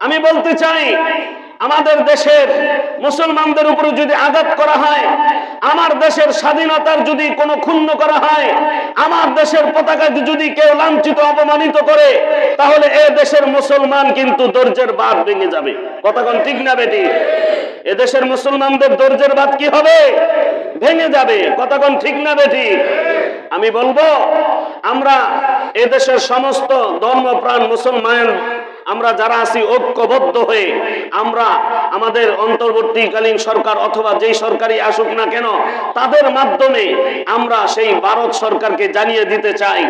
আমি বলতে চাই, আমাদের দেশের মুসলমানদের উপরে যদি আঘাত করা হয়, আমার দেশের স্বাধীনতার যদি কোনো ক্ষুণ্ণ করা হয়, আমার দেশের পতাকা যদি কেউ লাঞ্ছিত অপমানিত করে, তাহলে এ দেশের মুসলমান কিন্তু ধৈর্যের বাঁধ ভেঙে যাবে। কথা কোন ঠিক না বেটি? এ দেশের মুসলমানদের ধৈর্যের বাঁধ কি হবে? ভেঙে যাবে। কথা কোন ঠিক না বেটি? আমি বলবো, আমরা এ দেশের সমস্ত ধর্মপ্রাণ মুসলমান আমরা যারা আছি ঐক্যবদ্ধ হয়ে আমরা আমাদের অন্তর্বর্তীকালীন সরকার অথবা যেই সরকারই আসুক না কেন, তাদের মাধ্যমে আমরা সেই ভারত সরকারকে জানিয়ে দিতে চাই,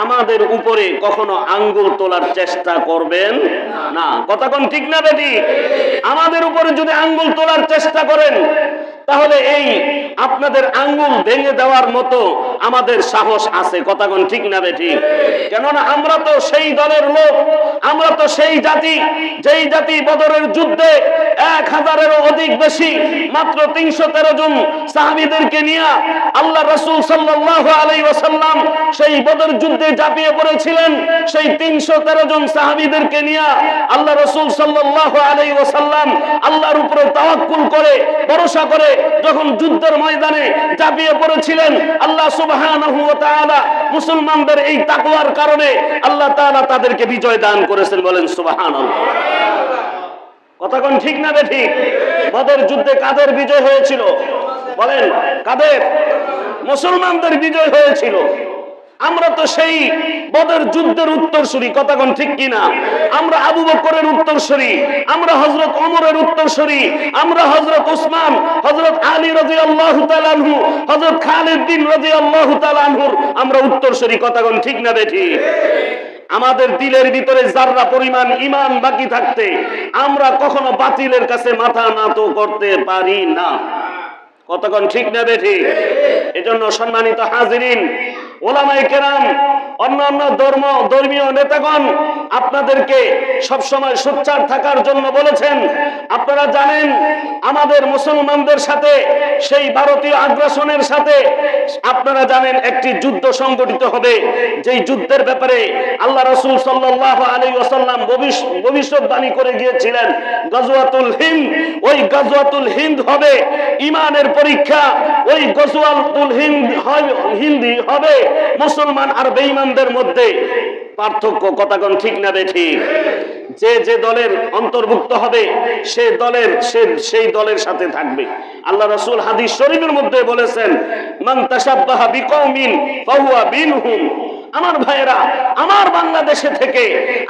আমাদের উপরে কখনো আঙ্গুল তোলার চেষ্টা করবেন না। কথা কোন ঠিক না বেটি? আমাদের উপরে যদি আঙ্গুল তোলার চেষ্টা করেন, তাহলে এই আপনাদের আঙ্গুল ভেঙে দেওয়ার মতো আমাদের সাহস আছে। কথা কোন ঠিক না বেটি? কেননা আমরা তো সেই দলের লোক, আমরা তো সেই জাতি, যেই জাতি বদরের যুদ্ধে 1000-এরও অধিক বেশি, মাত্র 313 জন সাহাবীদেরকে নিয়ে আল্লাহ রাসূল সাল্লাল্লাহু আলাইহি ওয়াসাল্লাম সেই বদর যুদ্ধে ঝাঁপিয়ে পড়েছিলেন। সেই 313 জন সাহাবীদেরকে নিয়ে আল্লাহ রাসূল সাল্লাল্লাহু আলাইহি ওয়াসাল্লাম আল্লাহর উপরে তাওয়াক্কুল করে, ভরসা করে যখন যুদ্ধের ময়দানে ঝাঁপিয়ে পড়েছিলেন, আল্লাহ সুবহানাহু ওয়া তাআলা মুসলমানদের এই তাকওয়ার কারণে আল্লাহ তাআলা তাদেরকে বিজয় দান করেছেন। বলেন সুবহানাল্লাহ। কথা কোন ঠিক না বেঠি? বদর যুদ্ধে কাদের বিজয় হয়েছিল? বলেন কাদের? মুসলমানদের বিজয় হয়েছিল। আমরা তো সেই বদর যুদ্ধের উত্তরসূরি। কথা কোন ঠিক কিনা? আমরা আবু বকরের উত্তরসূরি, আমরা হযরত ওমরের উত্তরসূরি, আমরা হযরত উসমান, হযরত আলী রাদিয়াল্লাহু তাআলা আনহু, হযরত খালিদ বিন রাদিয়াল্লাহু তাআলা আনহুর আমরা উত্তরসূরি। কথা কোন ঠিক না বেঠি? আমাদের দিলের ভিতরে যাররা পরিমাণ ঈমান বাকি থাকতে আমরা কখনো বাতিলের কাছে মাথা নত করতে পারি না। কতক্ষণ ঠিক না বেঠি? এজন্য সম্মানিত হাজিরিন, ওলামায়ে কেরাম, অন্যান্য ধর্মীয় নেতাগণ আপনাদেরকে সবসময় সোচ্চার থাকার জন্য বলেছেন। আপনারা জানেন আমাদের মুসলমানদের সাথে সেই ভারতীয় আগ্রাসনের সাথে আপনারা জানেন একটি যুদ্ধ সংগঠিত হবে, যেই যুদ্ধের ব্যাপারে আল্লাহ রাসূল সাল্লাল্লাহু আলাইহি ওয়াসাল্লাম ভবিষ্যৎবাণী করে গিয়েছিলেন, গাজওয়াতুল হিন্দ। ওই গাজওয়াতুল হিন্দ হবে ঈমানের পরীক্ষা। ওই গাজওয়াতুল হিন্দ হবে মুসলমান আর বেঈমানদের মধ্যে পার্থক্য। কথা কোন ঠিক না বেঠিক? যে দলের অন্তর্ভুক্ত হবে সেই দলের সাথে থাকবে। আল্লাহ রাসূল হাদিস শরীফের মধ্যে বলেছেন, মান তাশাব্বাহা বিকওমিন ফাহুয়া মিনহুম। আমার ভাইয়েরা, আমার বাংলাদেশে থেকে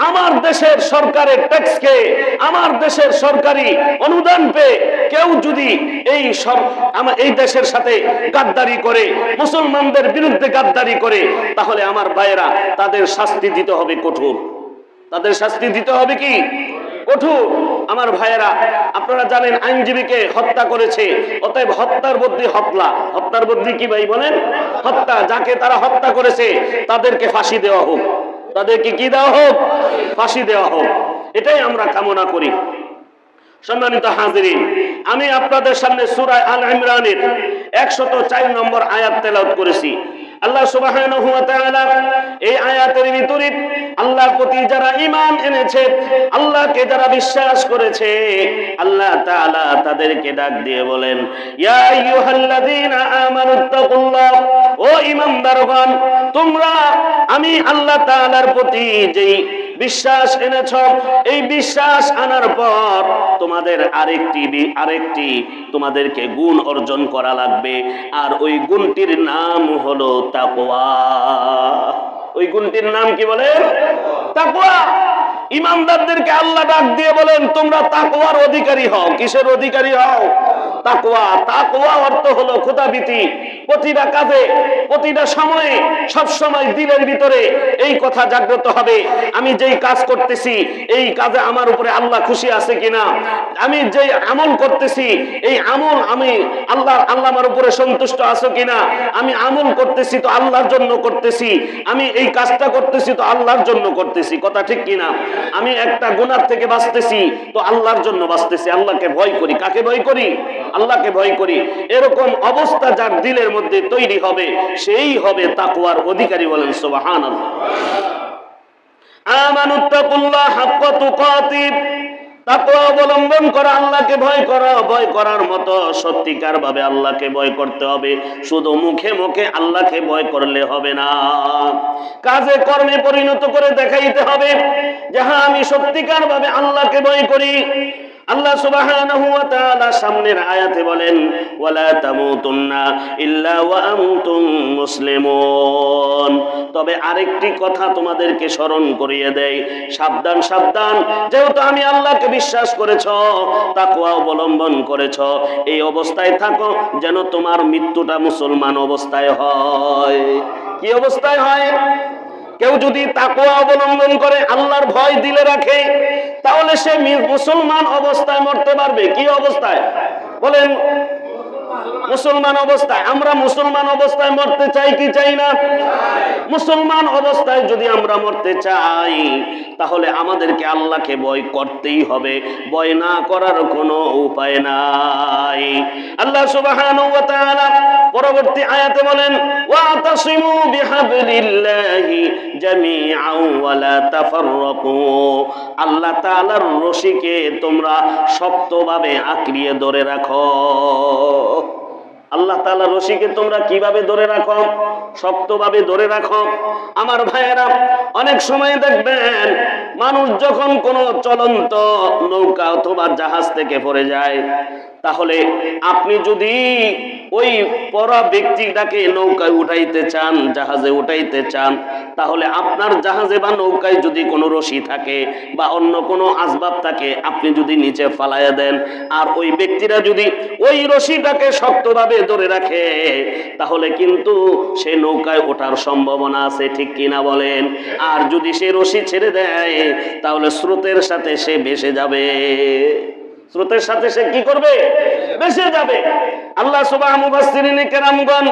আমার দেশের সরকারের ট্যাক্সকে, আমার দেশের সরকারি অনুদান পেয়ে কেউ যদি এই দেশের সাথে গাদ্দারি করে, মুসলমানদের বিরুদ্ধে গাদ্দারি করে, তাহলে আমার ভাইয়েরা তাদের শাস্তি দিতে হবে কঠোর। তাদের শাস্তি দিতে হবে কি? কঠোর। আমার ভাইয়েরা, আপনারা জানেন আইনজীবীকে হত্যা করেছে, অতএব হত্যার বদলি হত্যা। হত্যার বদলি কি ভাই বলেন? হত্যা। যাকে তারা হত্যা করেছে তাদেরকে ফাঁসি দেওয়া হোক। তাদেরকে কি দেওয়া হোক? ফাঁসি দেওয়া হোক। এটাই আমরা কামনা করি। সম্মানিত হাজিরিন, আমি আপনাদের সামনে সূরা আল ইমরানের 104 নম্বর আয়াত তেলাওয়াত করেছি। আল্লাহ সুবহানাহু ওয়া তাআলা এই আয়াতের ভিতরে আল্লাহর প্রতি যারা ঈমান এনেছে, আল্লাহকে যারা বিশ্বাস করেছে, আল্লাহ তাআলা তাদেরকে ডাক দিয়ে বলেন, ইয়া আইয়ুহাল্লাযীনা আমানুত্তাকুল্লাহ, ও ঈমানদারগণ, তোমরা আমি আল্লাহ তাআলার প্রতি যেই বিশ্বাস এনেছ, এই বিশ্বাস আনার পর তোমাদের আরেকটি তোমাদেরকে গুণ অর্জন করা লাগবে। আর ওই গুণটির নাম হলো তাকওয়া। ওই গুণটির নাম কি বলে? তাকওয়া। ঈমানদারদেরকে আল্লাহ ডাক দিয়ে বলেন, তোমরা তাকওয়ার অধিকারী হও। কিসের অধিকারী হও? তাকওয়া। তাকওয়া অর্থ হলো খোদাভীতি। প্রতিটা কাজে, প্রতিটা সময়ে, সব সময় দিলের ভিতরে এই কথা জাগ্রত হবে, আমি যেই কাজ করতেছি এই কাজে আমার উপরে আল্লাহ খুশি আছে কিনা, আমি যে আমল করতেছি এই আমল আমি আল্লাহ আমার উপরে সন্তুষ্ট আছো কিনা, আমি আমল করতেছি তো আল্লাহর জন্য করতেছি, আমি এই কাজটা করতেছি তো আল্লাহর জন্য করতেছি। কথা ঠিক কিনা? আমি একটা গুনাহ থেকে বাঁচতেছি তো আল্লাহর জন্য বাঁচতেছি, আল্লাহকে ভয় করি। কাকে ভয় করি? আল্লাহকে ভয় করি। এরকম অবস্থা যার দিলের মধ্যে তৈরি হবে, সেই হবে তাকওয়ার অধিকারী। বলেন সুবহানাল্লাহ। আমানুত্তাকুল্লাহ হাক্কা তুকাতিহ, তাকওয়া অবলম্বন করো, আল্লাহকে ভয় করো। ভয় করার মতো সত্যিকার ভাবে আল্লাহকে ভয় করতে হবে। শুধু মুখে মুখে আল্লাহকে ভয় করলে হবে না, কাজে কর্মে পরিণত করে দেখাইতে হবে যে হ্যাঁ আমি সত্যিকার ভাবে আল্লাহকে ভয় করি। আল্লাহ সুবহানাহু ওয়া তাআলা সামনের আয়াতে বলেন, ওয়ালা তামুতুন্না ইল্লা ওয়া আনতুম মুসলিমুন। তবে আরেকটি কথা তোমাদেরকে স্মরণ করিয়ে দেই, সাবধান সাবধান, যেহেতু আমি আল্লাহকে বিশ্বাস করেছো, তাকওয়া অবলম্বন করেছো, এই অবস্থায় থাকো যেন তোমার মৃত্যুটা মুসলমান অবস্থায় হয়। কি অবস্থায় হয়? কেউ যদি তাকওয়া অবলম্বন করে, আল্লাহর ভয় দিলে রাখে, তাহলে সে মুসলমান অবস্থায় মরতে পারবে। কি অবস্থায় বলেন? মুসলমান অবস্থায়। আমরা মুসলমান অবস্থায় মরতে চাই কি চাই না? মুসলমান অবস্থায় যদি আমরা মরতে চাই, তাহলে আমাদেরকে আল্লাহকে ভয় করতেই হবে, ভয় না করার কোনো উপায় নাই। আল্লাহ সুবহানাহু ওয়া তাআলা পরবর্তী আয়াতে বলেন, ওয়াতাসিমু বিহাবলিল্লাহি জামিআন ওয়া লা তাফাররাকু। আল্লাহ তাআলার রশিকে তোমরা শক্তভাবে আঁকড়িয়ে ধরে রাখো। আল্লাহ তাআলার রশিকে তোমরা কিভাবে ধরে রাখো? শক্তভাবে ধরে রাখো। আমার ভাইয়েরা, অনেক সময় দেখবেন মানুষ যখন কোনো চলন্ত নৌকা অথবা জাহাজ থেকে পড়ে যায়, তাহলে আপনি যদি ওই পড়া ব্যক্তিটাকে নৌকায় উঠাইতে চান, জাহাজে উঠাইতে চান, তাহলে আপনার জাহাজে বা নৌকায় যদি কোনো রশি থাকে বা অন্য কোনো আসবাব থাকে, আপনি যদি নিচে ফালাইয়া দেন, আর ওই ব্যক্তিরা যদি ওই রশিটাকে শক্তভাবে ধরে রাখে, তাহলে কিন্তু সে নৌকায় ওঠার সম্ভাবনা আছে। ঠিক কিনা বলেন? আর যদি সে রশি ছেড়ে দেয়, তাহলে স্রোতের সাথে সে ভেসে যাবে। স্রোতের সাথে সে কি করবে? ভেসে যাবে। আল্লাহ সুবহানাহু মুফাসসিরিনে কেরামগণ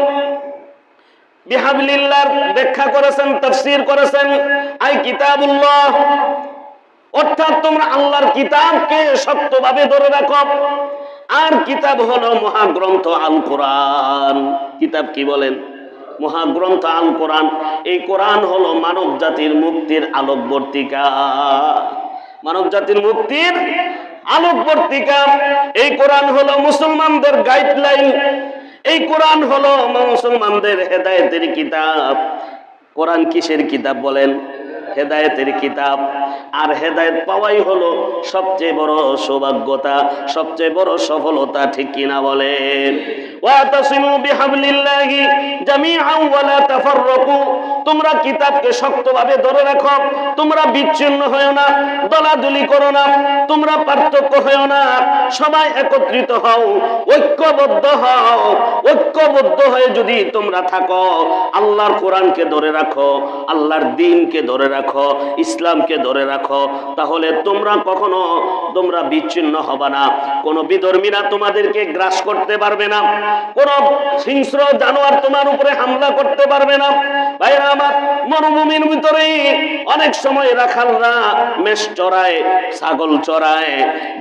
বিহাবলিল্লাহর ব্যাখ্যা করেছেন, তাফসীর করেছেন, আই কিতাবুল্লাহ, অর্থাৎ তোমরা আল্লাহর কিতাবকে শক্তভাবে ধরে রাখো। আর কিতাব হলো মহাগ্রন্থ আল কোরআন। কিতাব কি বলেন? মহাগ্রন্থ আল কোরআন। এই কোরআন হলো মানব জাতির মুক্তির আলোকবর্তিকা। মানব জাতির মুক্তির আলোকবর্তিকা। এই কোরআন হলো মুসলমানদের গাইডলাইন। এই কোরআন হলো মুসলমানদের হেদায়েতের কিতাব। কোরআন কিসের কিতাব বলেন? হেদায়েতের কিতাব। আর হেদায়েত পাওয়াই হলো সবচেয়ে বড় সৌভাগ্যতা, সবচেয়ে বড় সফলতা। ঠিক কিনা বলেন? ওয়াতাসিমু বিহাবলিল্লাহি জামিআন ওয়া লা তাফাররাকু। তোমরা কিতাবকে শক্তভাবে ধরে রাখো, তোমরা বিচ্ছিন্ন হয়ো না, দলাদলি করো না, তোমরা পার্থক্য হয়ো না, সবাই একত্রিত হও, ঐক্যবদ্ধ হও। ঐক্যবদ্ধ হয়ে যদি তোমরা থাকো, আল্লাহর কোরআনকে ধরে রাখো, আল্লাহর দ্বীনকে ধরে রাখো, ইসলামকে ধরে রাখো, তাহলে তোমরা কখনো বিচ্ছিন্ন হবে না। কোনো বিধর্মীরা তোমাদেরকে গ্রাস করতে পারবে না, কোন হিংস্র জানোয়ার তোমার উপরে হামলা করতে পারবে না। ভাইরা আমার, মরুভূমির ভিতরে অনেক সময় রাখালরা মেষ চড়ায়, ছাগল চড়ায়।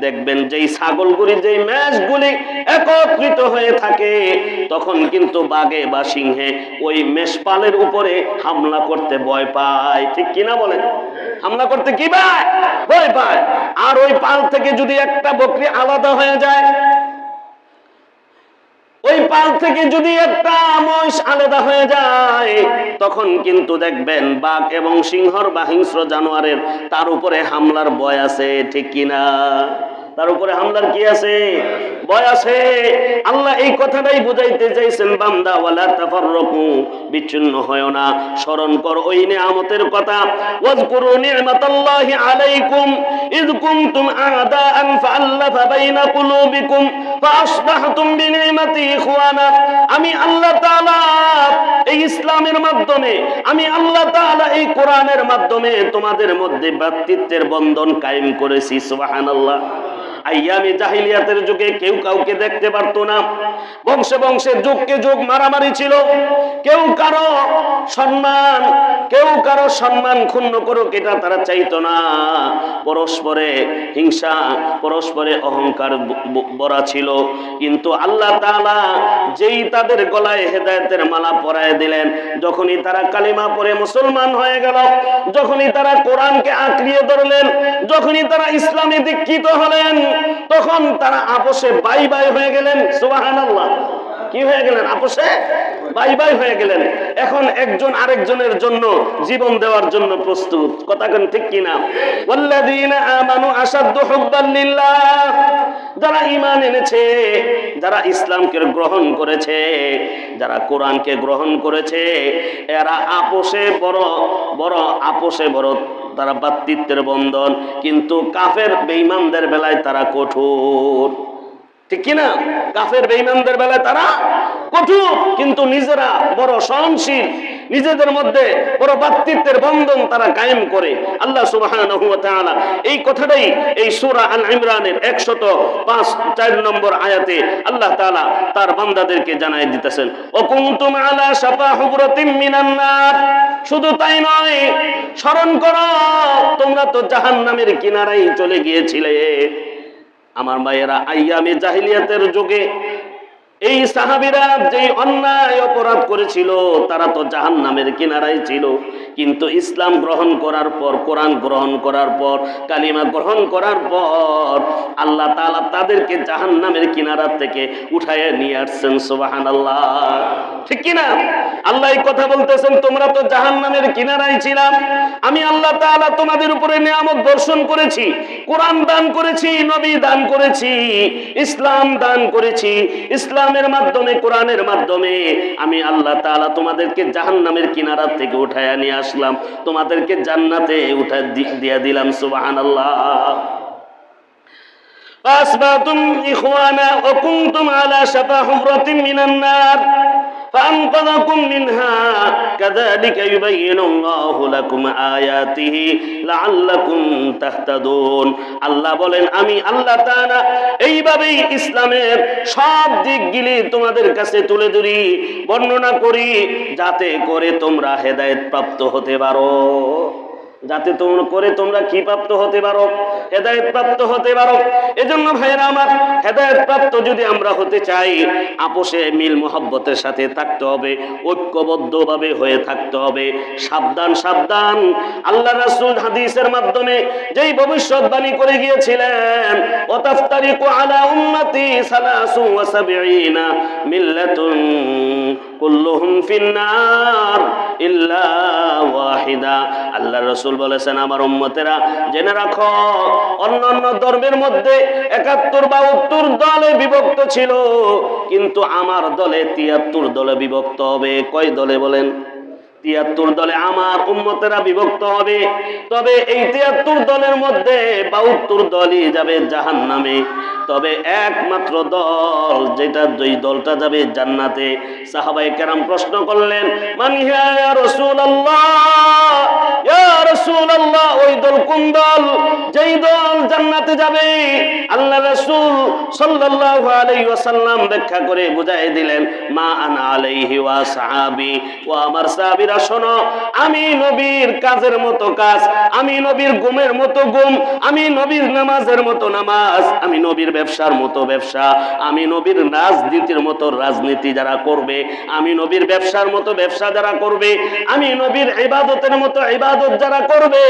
দেখবেন যেই ছাগলগুলি, যেই মেষগুলি একত্রিত হয়ে থাকে, তখন কিন্তু বাঘে বা সিংহে ওই মেষপালের উপরে হামলা করতে ভয় পায়। ঠিক কিনা বলেন? হামলা করতে কি ভয় পায়। আর ওই পাল থেকে যদি একটা বকরি আলাদা হয়ে যায়, ওই পাল থেকে যদি একটা মহিষ আলাদা হয়ে যায়, তখন কিন্তু দেখবেন বাঘ এবং সিংহর বা হিংস্র জানোয়ারের তার উপরে হামলার ভয় আছে। ঠিক কিনা? তার উপরে হামলার কি আছে? ভয় আছে। আল্লাহ এই কথাটাই বুঝাইতে চাইছেন, বান্দা ওয়ালা তাফাররাকু, বিচ্ছিন্ন হয় না। স্মরণ কর ওই নিয়ামতের কথা। ওয়াজকুরু নি'মাতাল্লাহি আলাইকুম ইয কুনতুম আ'দাআন ফাআল্লাফা বাইনা কুলুবিকুম ফাআসবাহতুম বিনি'মাতি ইখওয়ানা। আমি আল্লাহ তাআলা এই ইসলামের মাধ্যমে, আমি আল্লাহ তাআলা এই কোরআনের মাধ্যমে তোমাদের মধ্যে ভ্রাতৃত্বের বন্ধন কায়েম করেছি। সুবহানাল্লাহ। আইয়ামে জাহিলিয়াতের যুগে কেউ কাউকে দেখতে পারতো না, বংশে বংশে যুগকে যুগ মারামারি ছিল, কেউ কারো সম্মান ক্ষুণ্ণ করুক এটা তারা চাইতো না। পরস্পরে হিংসা, পরস্পরে অহংকার ভরা ছিল। কিন্তু আল্লাহ তাআলা যেই তাদের গলায় হেদায়েতের মালা পরায় দিলেন, যখনই তারা কালিমা পড়ে মুসলমান হয়ে গেল, যখনই তারা কোরআনকে আঁকড়িয়ে ধরলেন, যখনই তারা ইসলামে দীক্ষিত হলেন, তখন তারা আপোষে বাই বাই হয়ে গেলেন। সুবহানাল্লাহ। কি হয়ে গেলেন? আপোষে বাই বাই হয়ে গেলেন। এখন একজন আরেকজনের জন্য জীবন দেওয়ার জন্য প্রস্তুত। কথা কেন ঠিক কিনা? ওয়াল্লাযীনা আমানু আশাদ্দু হুব্বান লিল্লাহ, যারা ঈমান এনেছে, যারা ইসলামকে গ্রহণ করেছে, যারা কোরআনকে গ্রহণ করেছে, এরা আপোষে বড় তারা ভ্রাতৃত্বের বন্ধন। কিন্তু কাফের বেঈমানদের বেলায় তারা কঠোর। ঠিক কিনা? কাফের বেঈমানদের বেলায় তারা কঠোর, কিন্তু নিজেরা বড় সহনশীল, নিজেদের মধ্যে বড় ভ্রাতৃত্বের বন্ধন তারা কায়েম করে। আল্লাহ সুবহানাহু ওয়া তাআলা এই কথাটাই এই সূরা আল ইমরানের 105 নম্বর আয়াতে আল্লাহ তাআলা তার বান্দাদেরকে জানাই দিতেছেন, ও কুনতুম আলা শাফা হুবরাতিম মিনান নার। শুধু তাই নয়, স্মরণ করো তোমরা তো জাহান্নামের কিনারায় চলে গিয়েছিলে। আমার ভাইয়েরা, আইয়ামে জাহিলিয়াতের যুগে এই সাহাবীরা যেই অন্যায় অপরাধ করেছিল, তারা তো জাহান্নামের কিনারায় ছিল। কিন্তু ইসলাম গ্রহণ করার পর, কোরআন গ্রহণ করার পর, কালিমা গ্রহণ করার পর আল্লাহ তাআলা তাদেরকে জাহান্নামের কিনারা থেকে উঠায় নিয়ে আসছেন। সুবহানাল্লাহ। ঠিক কিনা? আল্লাহ এই কথা বলতেছেন, তোমরা তো জাহান্নামের কিনারায় ছিলাম, আমি আল্লাহ তাআলা তোমাদের উপরে নিয়ামত বর্ষণ করেছি, কোরআন দান করেছি, নবী দান করেছি, ইসলাম দান করেছি। ইসলামের মাধ্যমে, কোরআনের মাধ্যমে আমি আল্লাহ তাআলা তোমাদেরকে জাহান্নামের কিনারা থেকে উঠায় নিয়ে আসলাম, তোমাদেরকে জান্নাতে উঠায় দিয়ে দিলাম। সুবহানাল্লাহ। আসবাতুম ইখওয়ানা ওয়া কুনতুম আলা শাফা হুফরাতিন মিনান নার فأنقذكم منها كذلك يبين الله لكم آياته لعلكم تهتدون। আল্লাহ বলেন, আমি আল্লাহ তাআলা এইভাবেই ইসলামের সব দিকগুলি তোমাদের কাছে তুলে ধরি, বর্ণনা করি, যাতে করে তোমরা হেদায়েত প্রাপ্ত হতে পারো। যাতে তোমরা কি প্রাপ্ত হতে পারো? হেদায়েত প্রাপ্ত হতে পারো। এজন্য ভাইরা আমার, হেদায়েত প্রাপ্ত যদি আমরা হতে চাই, আপোষে মিল মুহাব্বতের সাথে থাকতে হবে, ঐক্যবদ্ধভাবে হয়ে থাকতে হবে। সাবধান সাবধান। আল্লাহ রাসূল হাদিসের মাধ্যমে যেই ভবিষ্যৎবাণী করে গিয়েছিলেন, ওয়াতাফতারিকু আলা উম্মতি 73 মিল্লাতুন কুল্লুহুম ফিন্নার ইল্লা ওয়াহিদা। আল্লাহ রাসূল বলেছেন, আমার উম্মতেরা জেনে রাখো, অন্যান্য ধর্মের মধ্যে 71 বা 72 দলে বিভক্ত ছিল, কিন্তু আমার দলে 73 দলে বিভক্ত হবে। কয় দলে বলেন? 73 দলে আমার উম্মতেরা বিভক্ত হবে। তবে এই 73 দলের মধ্যে 72 দলই যাবে জাহান্নামে। তবে একমাত্র দল, যেটা দুই দলটা যাবে জান্নাতে। সাহাবায়ে কেরাম প্রশ্ন করলেন, মান ইয়া রাসূলুল্লাহ, ইয়া রাসূলুল্লাহ, ওই দল কোন দল যেই দল জান্নাতে যাবে? আল্লাহ রাসূল সাল্লাল্লাহু আলাইহি ওয়াসাল্লাম ব্যাখ্যা করে বুঝাই দিলেন, মা আনা আলাইহি ওয়া সাহাবী, ও আমার সাহাবীরা শোনো, আমি নবীর কাজের মতো কাজ, আমি নবীর ঘুমের মতো ঘুম, আমি নবীর নামাজের মতো নামাজ, আমি নবীর ব্যবসার মতো ব্যবসা, আমি নবীর রাজনীতির মতো রাজনীতি যারা করবে, আমি নবীর ব্যবসার মতো ব্যবসা যারা করবে, আমি নবীর ইবাদতের মতো ইবাদত যারা করবে,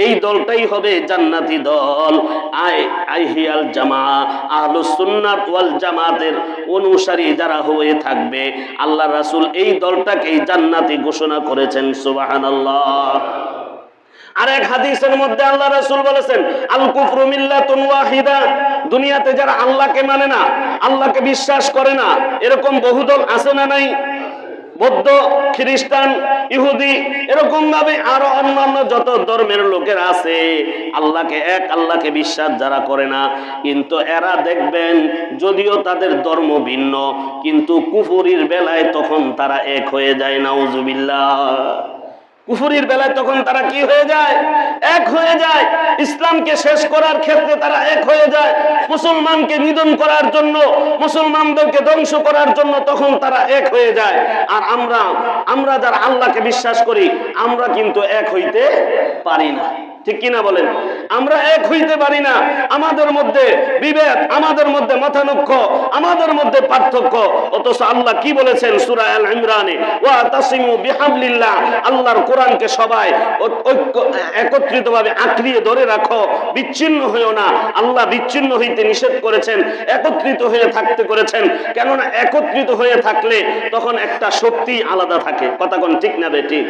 এই দলটাই হবে জান্নাতি দল। আইহিয়াল জামা, আহলুস সুন্নাত ওয়াল জামাতের অনুসারী যারা হয়ে থাকবে, আল্লাহ রাসূল এই দলটাকে জান্নাতি ঘোষণা করেছেন। সুবহানাল্লাহ। আর এক হাদিসের মধ্যে আল্লাহ রাসূল বলেছেন, আল কুফরু মিল্লাতুন ওয়াহিদা। দুনিয়াতে যারা আল্লাহকে মানে না, আল্লাহকে বিশ্বাস করে না, এরকম বহুদল আছে না নাই? বৌদ্ধ, খ্রিস্টান, ইহুদি, এরকম ভাবে আরো অন্যান্য যত ধর্মের লোকেরা আছে, আল্লাহকে বিশ্বাস যারা করে না, কিন্তু এরা দেখবেন যদিও তাদের ধর্ম ভিন্ন, কিন্তু কুফরির বেলায় তখন তারা এক হয়ে যায়। নাউজুবিল্লাহ। কুফরির বেলায় তখন তারা কি হয়ে যায়? এক হয়ে যায়। ইসলামকে শেষ করার ক্ষেত্রে তারা এক হয়ে যায়। মুসলমানকে নিধন করার জন্য, মুসলমানদেরকে ধ্বংস করার জন্য তখন তারা এক হয়ে যায়। আর আমরা যারা আল্লাহকে বিশ্বাস করি, আমরা কিন্তু এক হইতে পারি না। ঠিক কিনা বলেন? আমরা এক হইতে পারি না। আমাদের মধ্যে বিভেদ, আমাদের মধ্যে মতানৈক্য, আমাদের মধ্যে পার্থক্য। অথচ আল্লাহ কি বলেছেন সূরা আল ইমরানে, ওয়া তাসিমু বিহাবলিল্লাহ, আল্লাহর কোরআনকে সবাই একত্রিতভাবে আঁকড়িয়ে ধরে রাখো, বিচ্ছিন্ন হইও না। আল্লাহ বিচ্ছিন্ন হইতে নিষেধ করেছেন, একত্রিত হয়ে থাকতে করেছেন। কেননা একত্রিত হয়ে থাকলে তখন একটা শক্তি আলাদা থাকে। কথা কোন ঠিক না বেটি?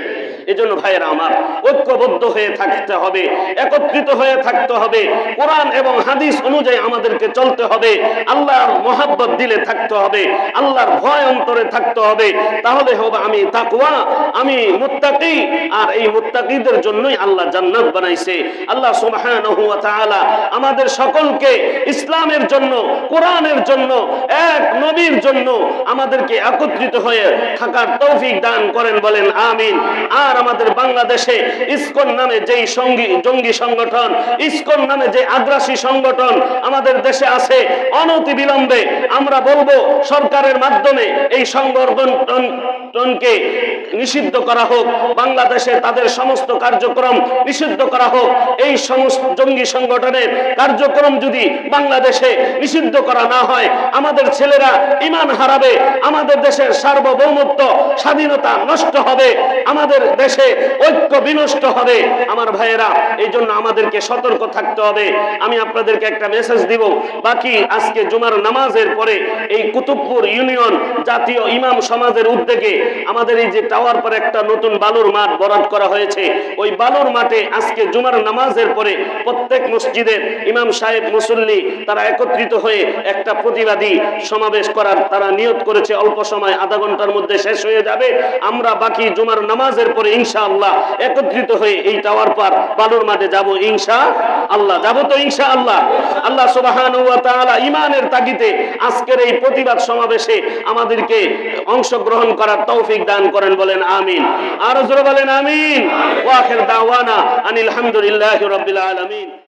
এজন্য ভাইয়েরা আমার, ঐক্যবদ্ধ হয়ে থাকতে হবে, একত্রিত হয়ে থাকতে হবে। কোরআন এবং হাদিস অনুযায়ী আমাদেরকে চলতে হবে। আল্লাহর মহব্বত দিলে থাকতে হবে, আল্লাহর ভয় অন্তরে থাকতে হবে। তাহলে হবে আমি তাকওয়া, আমি মুত্তাকি। আর এই মুত্তাকিদের জন্যই আল্লাহ জান্নাত বানাইছে। আল্লাহ সুবহানাহু ওয়া তাআলা আমাদের সকলকে ইসলামের জন্য, কোরআনের জন্য, এক নবীর জন্য আমাদেরকে একত্রিত হয়ে থাকার তৌফিক দান করেন, বলেন আমিন। আর আমাদের বাংলাদেশে ইসকন নামে যেই জঙ্গি সংগঠন, ইসকন নামে যে আগ্রাসী সংগঠন আমাদের দেশে আছে, অনতি বিলম্বে আমরা বলবো সরকারের মাধ্যমে এই সংগঠনকে নিষিদ্ধ করা হোক। বাংলাদেশে তাদের সমস্ত কার্যক্রম নিষিদ্ধ করা হোক। এই সমস্ত জঙ্গি সংগঠনের কার্যক্রম যদি বাংলাদেশে নিষিদ্ধ করা না হয়, আমাদের ছেলেরা ঈমান হারাবে, আমাদের দেশের সার্বভৌমত্ব, স্বাধীনতা নষ্ট হবে, আমাদের দেশে ঐক্য বিনষ্ট হবে। আমার ভাইয়েরা, এই জন্য আমাদেরকে সতর্ক থাকতে হবে। আমি আপনাদেরকে একটা মেসেজ দিব। বাকি আজকে জুমার নামাজের পরে এই কুতুবপুর ইউনিয়ন জাতীয় ইমাম সমাজের উদ্যোগে আমাদের এই যে টাওয়ার পরে একটা নতুন বালুর মাঠ বরাদ্দ করা হয়েছে, ওই বালুর মাঠে আজকে জুমার নামাজের পরে প্রত্যেক মসজিদের ইমাম সাহেব, মুসল্লি তারা একত্রিত হয়ে একটা প্রতিবাদী সমাবেশ করার তারা নিয়ত করেছে। অল্প সময়, আধা ঘন্টার মধ্যে শেষ হয়ে যাবে। আমরা বাকি জুমার নামাজের পরে ইনশাআল্লাহ একত্রিত হয়ে এই টাওয়ার পার বালুর মাঠে যাব ইনশাআল্লাহ। যাব তো ইনশাআল্লাহ? আল্লাহ সুবহানাহু ওয়া তাআলা ঈমানের তাগিদে আজকের এই প্রতিবাদ সমাবেশে আমাদেরকে অংশগ্রহণ করার তৌফিক দান করেন, বলেন আমিন। আর জোরে বলেন আমিন। ওয়া আখির দাওয়ানা আনিল হামদুলিল্লাহি রাব্বিল আলামিন।